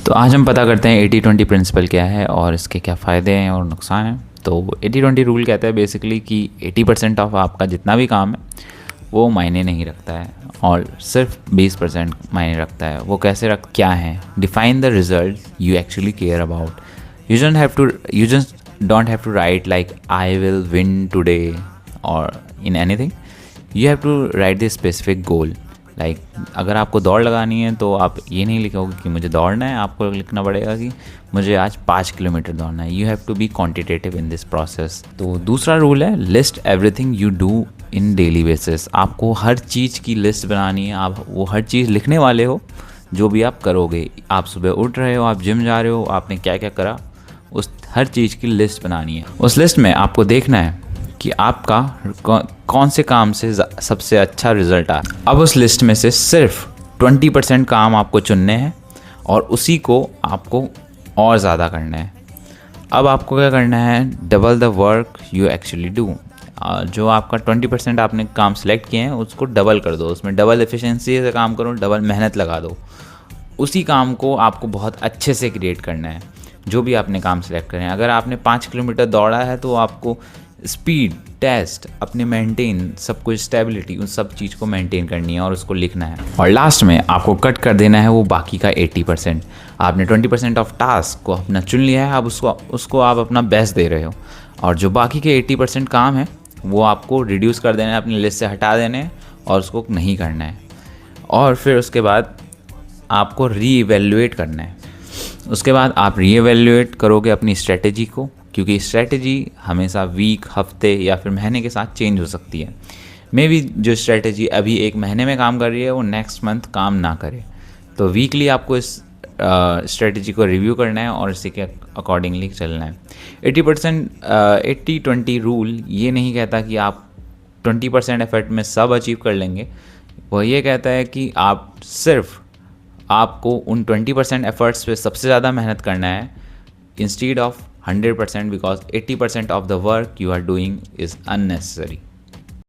तो आज हम पता करते हैं 80-20 प्रिंसिपल क्या है और इसके क्या फ़ायदे हैं और नुकसान हैं। तो 80-20 रूल कहता है बेसिकली कि 80% ऑफ आपका जितना भी काम है वो मायने नहीं रखता है और सिर्फ 20% मायने रखता है। वो कैसे क्या है? Define the result you actually care about. You just don't have to write like I will win today or in anything. You have to write the specific goal. Like अगर आपको दौड़ लगानी है तो आप ये नहीं लिखोगे कि मुझे दौड़ना है, आपको लिखना पड़ेगा कि मुझे आज 5 किलोमीटर दौड़ना है। You have to be quantitative in this process. तो दूसरा रूल है list everything you do in daily basis. आपको हर चीज़ की लिस्ट बनानी है। आप वो हर चीज़ लिखने वाले हो जो भी आप करोगे। आप सुबह उठ रहे हो, आप जिम जा रहे हो, आपने क्या क्या करा, उस हर चीज़ की लिस्ट बनानी है। उस लिस्ट में आपको देखना है कि आपका कौन से काम से सबसे अच्छा रिज़ल्ट आया। अब उस लिस्ट में से सिर्फ 20% काम आपको चुनने हैं और उसी को आपको और ज़्यादा करना है। अब आपको क्या करना है? Double the work you actually do. जो आपका 20% आपने काम सेलेक्ट किए हैं उसको डबल कर दो, उसमें डबल एफिशिएंसी से काम करो, डबल मेहनत लगा दो। उसी काम को आपको बहुत अच्छे से क्रिएट करना है जो भी आपने काम सेलेक्ट करें। अगर आपने 5 किलोमीटर दौड़ा है तो आपको स्पीड, टेस्ट, अपने मेंटेन, सब कुछ स्टेबिलिटी, उन सब चीज़ को मेंटेन करनी है और उसको लिखना है। और लास्ट में आपको कट कर देना है वो बाकी का 80%। आपने 20% ऑफ टास्क को अपना चुन लिया है, अब उसको आप अपना बेस्ट दे रहे हो और जो बाकी के 80% काम है वो आपको रिड्यूस कर देना है, अपनी लिस्ट से हटा देने हैं और उसको नहीं करना है। और फिर उसके बाद आपको रीइवैल्यूएट करना है। उसके बाद आप रीइवैल्यूएट करोगे अपनी स्ट्रेटेजी को, क्योंकि स्ट्रेटेजी हमेशा वीक, हफ्ते या फिर महीने के साथ चेंज हो सकती है। मे बी जो स्ट्रेटेजी अभी एक महीने में काम कर रही है वो नेक्स्ट मंथ काम ना करे। तो वीकली आपको इस स्ट्रेटेजी को रिव्यू करना है और इसी के अकॉर्डिंगली चलना है। 80% रूल ये नहीं कहता कि आप 20% एफर्ट में सब अचीव कर लेंगे। वह ये कहता है कि आपको उन 20% एफर्ट्स पे सबसे ज़्यादा मेहनत करना है instead of 100%, because 80% of the work you are doing is unnecessary.